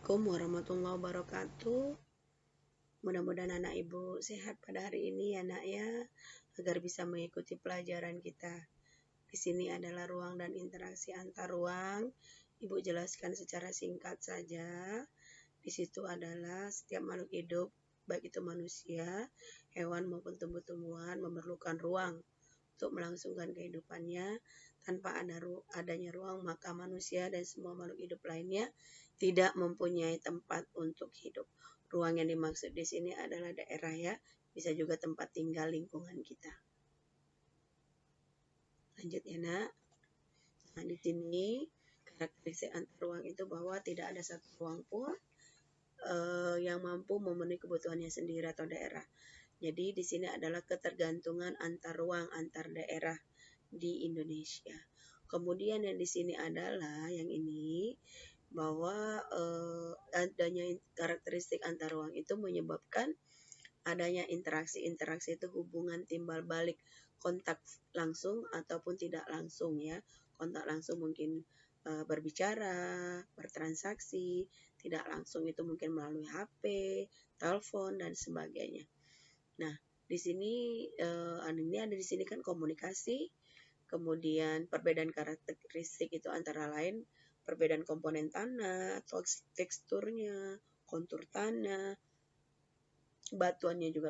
Assalamualaikum warahmatullahi wabarakatuh. Mudah-mudahan anak ibu sehat pada hari ini ya nak ya, agar bisa mengikuti pelajaran kita. Di sini adalah ruang dan interaksi antar ruang. Ibu jelaskan secara singkat saja. Di situ adalah setiap makhluk hidup, baik itu manusia, hewan maupun tumbuh-tumbuhan memerlukan ruang untuk melangsungkan kehidupannya. Tanpa adanya ruang, maka manusia dan semua makhluk hidup lainnya tidak mempunyai tempat untuk hidup. Ruang yang dimaksud di sini adalah daerah ya, bisa juga tempat tinggal lingkungan kita. Lanjut ya nak. Nah di sini karakteristik antar ruang itu bahwa tidak ada satu ruang pun yang mampu memenuhi kebutuhannya sendiri atau daerah. Jadi di sini adalah ketergantungan antar ruang antar daerah di Indonesia. Kemudian yang di sini adalah yang ini bahwa adanya karakteristik antar ruang itu menyebabkan adanya interaksi. Interaksi itu hubungan timbal balik, kontak langsung ataupun tidak langsung ya. Kontak langsung mungkin berbicara, bertransaksi, tidak langsung itu mungkin melalui HP, telepon dan sebagainya. Nah, di sini ini ada di sini kan komunikasi, kemudian perbedaan karakteristik itu antara lain perbedaan komponen tanah, teksturnya, kontur tanah, batuannya juga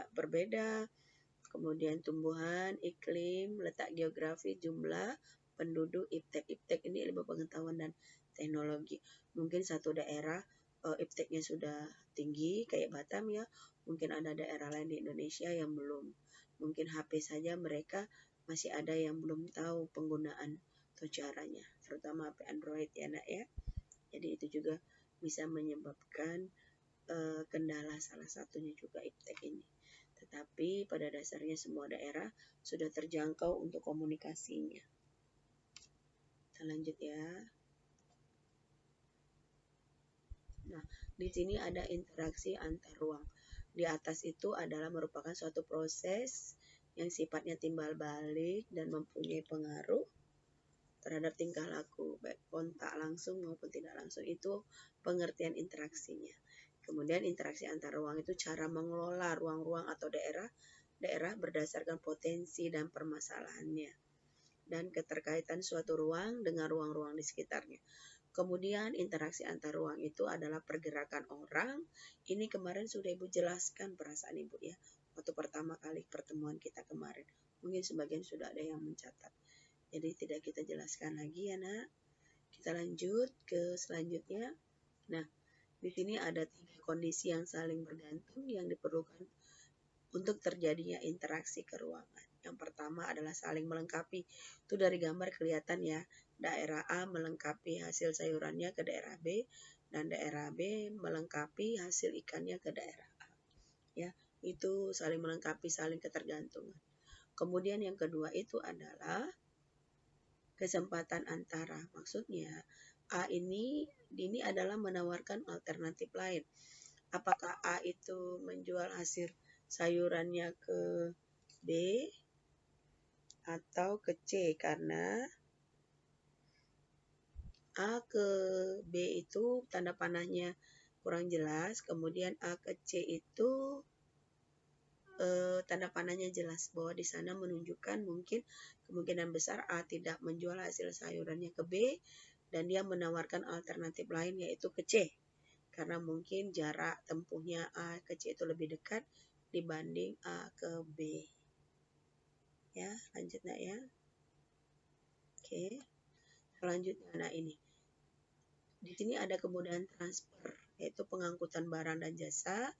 berbeda, kemudian tumbuhan, iklim, letak geografi, jumlah penduduk, iptek ini ilmu pengetahuan dan teknologi. Mungkin satu daerah ipteknya sudah tinggi kayak Batam ya, mungkin ada daerah lain di Indonesia yang belum. Mungkin HP saja mereka masih ada yang belum tahu penggunaan atau caranya, terutama HP Android ya nak ya. Jadi itu juga bisa menyebabkan kendala, salah satunya juga iptek ini. Tetapi pada dasarnya semua daerah sudah terjangkau untuk komunikasinya. Kita lanjut ya. Nah, di sini ada interaksi antar ruang. Di atas itu adalah merupakan suatu proses yang sifatnya timbal balik dan mempunyai pengaruh terhadap tingkah laku, baik kontak langsung maupun tidak langsung. Itu pengertian interaksinya. Kemudian interaksi antar ruang itu cara mengelola ruang-ruang atau daerah berdasarkan potensi dan permasalahannya dan keterkaitan suatu ruang dengan ruang-ruang di sekitarnya. Kemudian interaksi antar ruang itu adalah pergerakan orang. Ini kemarin sudah Ibu jelaskan perasaan Ibu ya, waktu pertama kali pertemuan kita kemarin. Mungkin sebagian sudah ada yang mencatat. Jadi tidak kita jelaskan lagi ya nak. Kita lanjut ke selanjutnya. Nah, di sini ada 3 kondisi yang saling bergantung yang diperlukan untuk terjadinya interaksi ke ruangan. Yang pertama adalah saling melengkapi. Itu dari gambar kelihatan ya. Daerah A melengkapi hasil sayurannya ke daerah B dan daerah B melengkapi hasil ikannya ke daerah A. Ya, itu saling melengkapi, saling ketergantungan. Kemudian yang kedua itu adalah kesempatan antara. Maksudnya A ini adalah menawarkan alternatif lain. Apakah A itu menjual hasil sayurannya ke B atau ke C, karena A ke B itu tanda panahnya kurang jelas, kemudian A ke C itu tanda panahnya jelas bahwa di sana menunjukkan mungkin kemungkinan besar A tidak menjual hasil sayurannya ke B dan dia menawarkan alternatif lain yaitu ke C. Karena mungkin jarak tempuhnya A ke C itu lebih dekat dibanding A ke B. Ya, lanjut nak ya. Oke. Selanjutnya nah ini. Di sini ada kemudahan transfer, yaitu pengangkutan barang dan jasa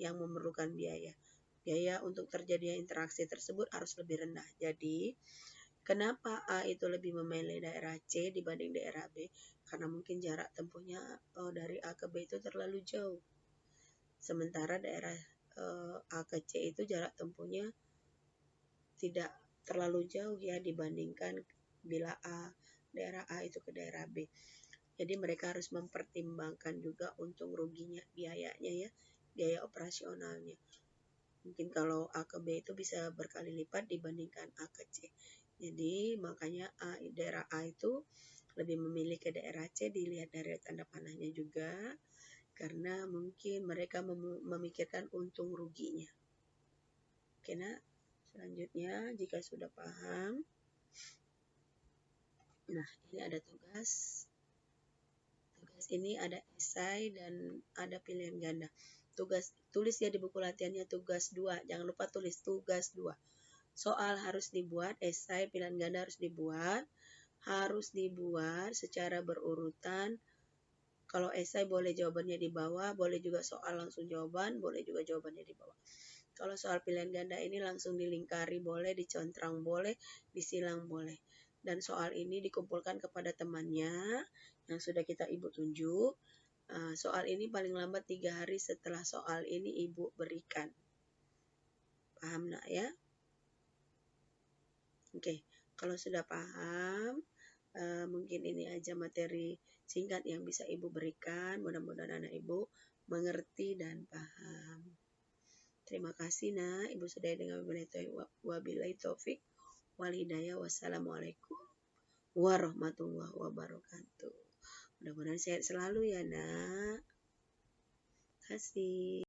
yang memerlukan biaya. Biaya untuk terjadinya interaksi tersebut harus lebih rendah. Jadi, kenapa A itu lebih memilih daerah C dibanding daerah B? Karena mungkin jarak tempuhnya dari A ke B itu terlalu jauh. Sementara daerah A ke C itu jarak tempuhnya tidak terlalu jauh ya dibandingkan bila daerah A itu ke daerah B. Jadi mereka harus mempertimbangkan juga untung ruginya, biayanya ya, biaya operasionalnya. Mungkin kalau A ke B itu bisa berkali lipat dibandingkan A ke C. Jadi makanya daerah A itu lebih memilih ke daerah C dilihat dari tanda panahnya juga, karena mungkin mereka memikirkan untung ruginya. Oke nak, selanjutnya jika sudah paham, nah ini ada tugas. Tugas ini ada esai dan ada pilihan ganda. Tulis ya di buku latihannya tugas 2, jangan lupa tulis tugas 2. Soal harus dibuat, esai pilihan ganda harus dibuat secara berurutan. Kalau esai boleh jawabannya di bawah, boleh juga soal langsung jawaban, boleh juga jawabannya di bawah. Kalau soal pilihan ganda ini langsung dilingkari boleh, dicontrang boleh, disilang boleh. Dan soal ini dikumpulkan kepada temannya yang sudah kita ibu tunjuk. Soal ini paling lambat 3 hari setelah soal ini ibu berikan. Paham nak ya? Oke, kalau sudah paham, mungkin ini aja materi singkat yang bisa ibu berikan. Mudah-mudahan anak ibu mengerti dan paham. Terima kasih nak, ibu sudah dengan wabillahi taufik wal hidayah. Wassalamualaikum warahmatullahi wabarakatuh. Mudah-mudahan sehat selalu ya nak. Terima kasih.